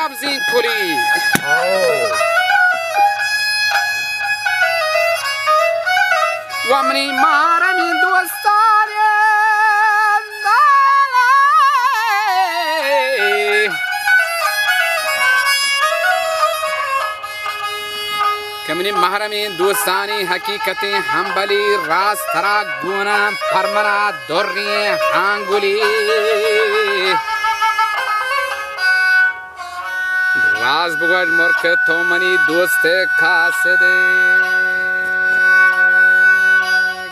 لبزین کلی و منی مارم این دوستاری که منی محرم این دوستانی حقیقتی همبلی راز ترا گونم پرمنا دوری هنگولی راز بگوش مرک تو منی دوست کاسده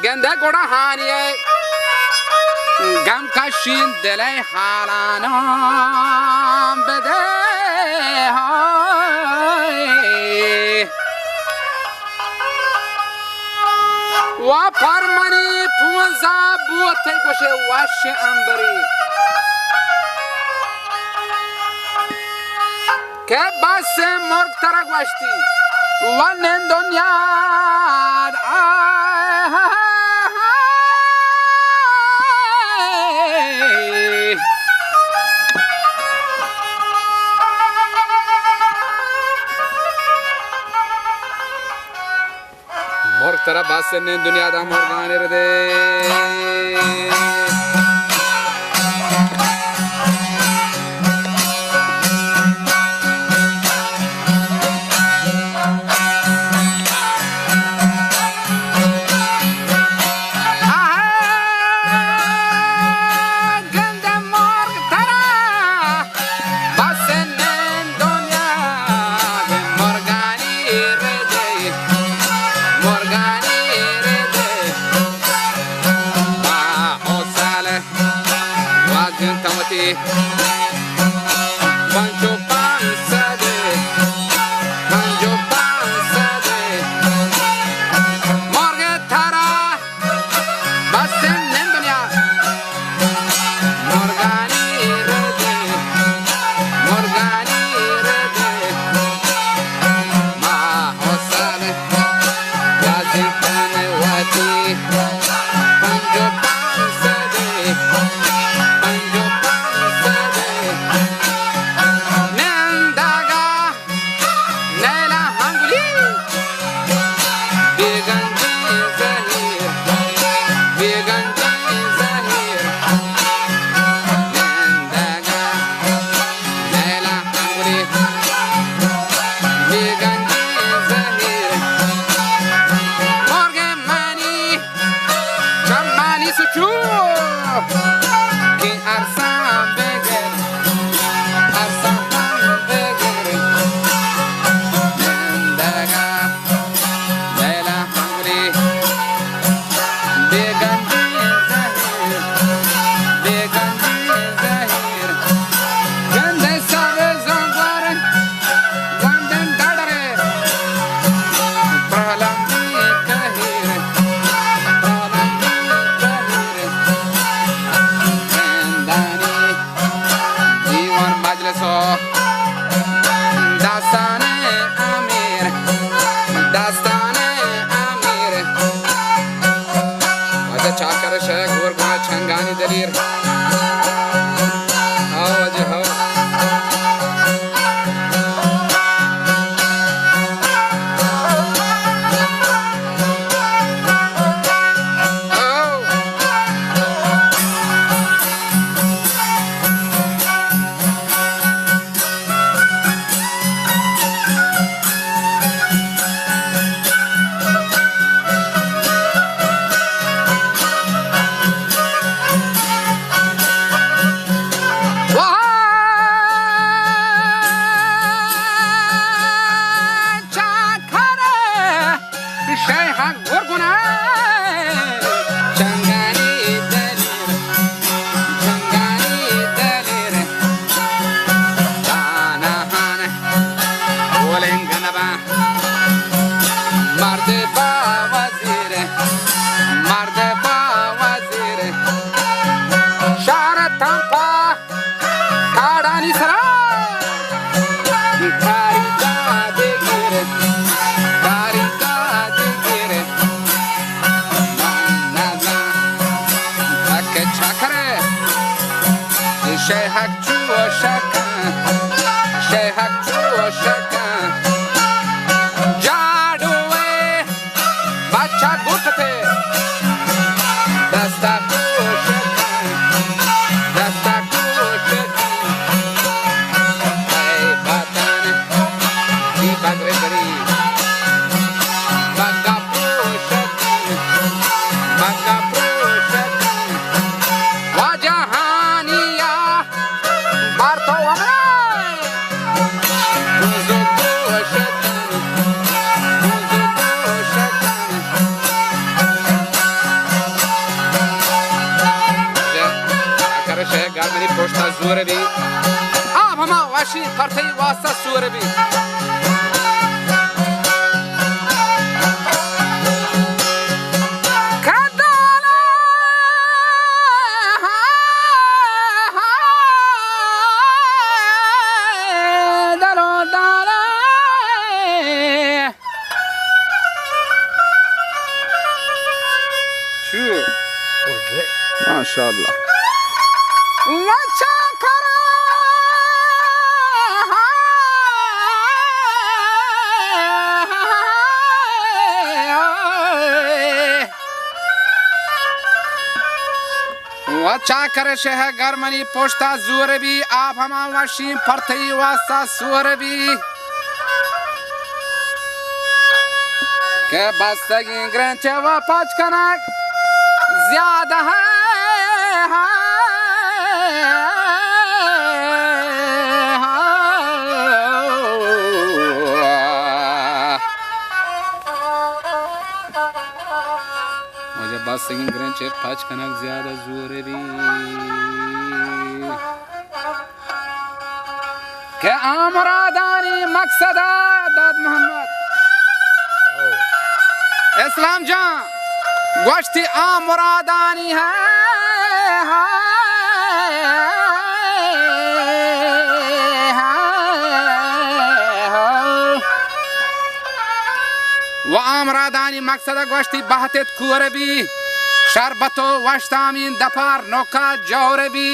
گنده گوڑا هانیه گم کشین دلی حالانم بده و پرمنی پوزا بوته گوشه وش انبری که بس مرگ ترک وشتی و نن دنیا مرگ ترک بس نن دنیا دا مرگانی رده سوربی آب هما واشی پرتی واسطه سوربی ما شاء الله वचा करे शह गरमनी पोष्टा जोर भी आप हमा वशी फरती वासा सुर भी के बस्तगी ग्रंच व पाँच कनक ज्यादा है Singing grand chef patch kanak zyada zoor bhi ke amradani maqsada dad Muhammad Islam jan goshti amradani hai wa amradani maqsada goshti bahtet kurbi शरबतो वश्तामीन दफार नौका जौरबी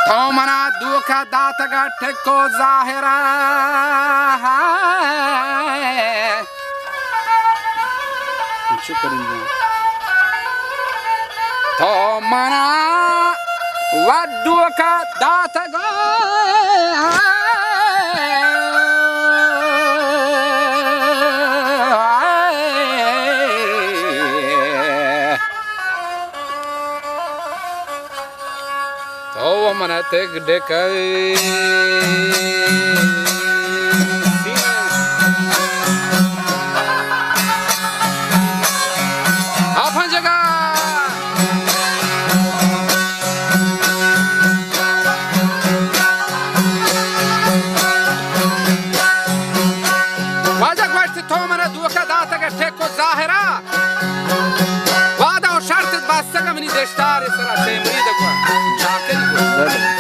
तो मना दुखा दातगा ठेको जाहिरा तो मना वदुका दातगा mana tek dekai apa jaga wajak washti to mana duka data ga teko zahira wada o shart basaga mini deshtar sara shemri da kwa chakeli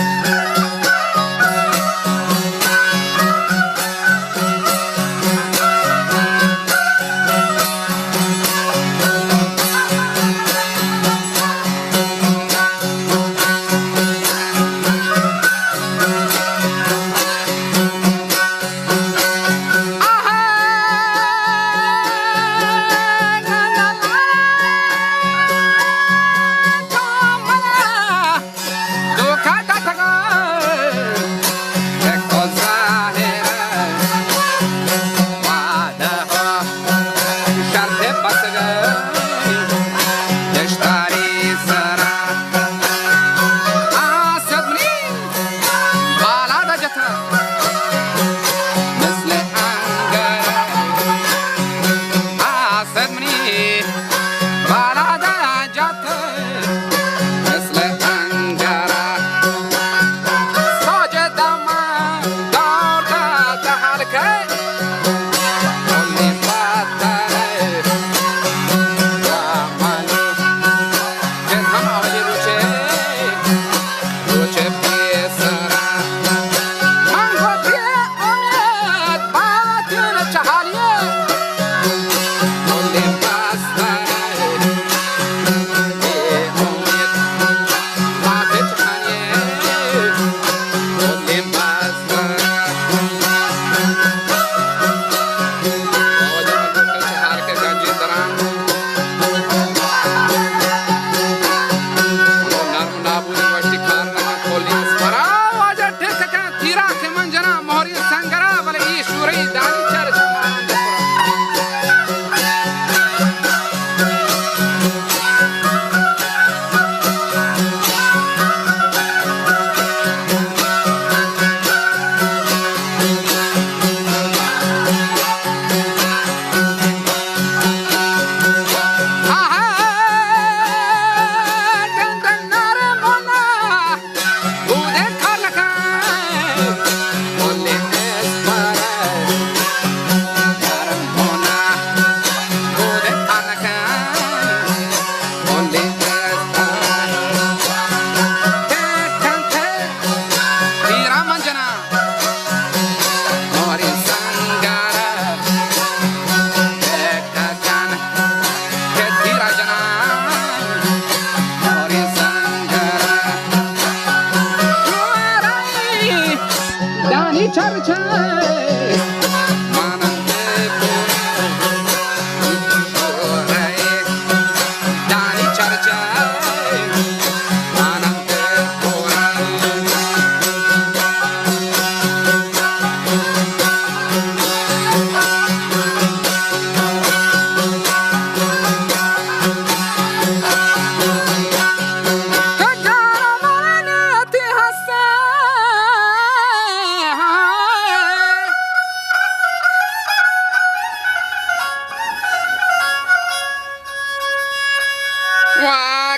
चर्चा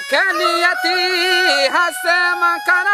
وكنيتي هسه ما كان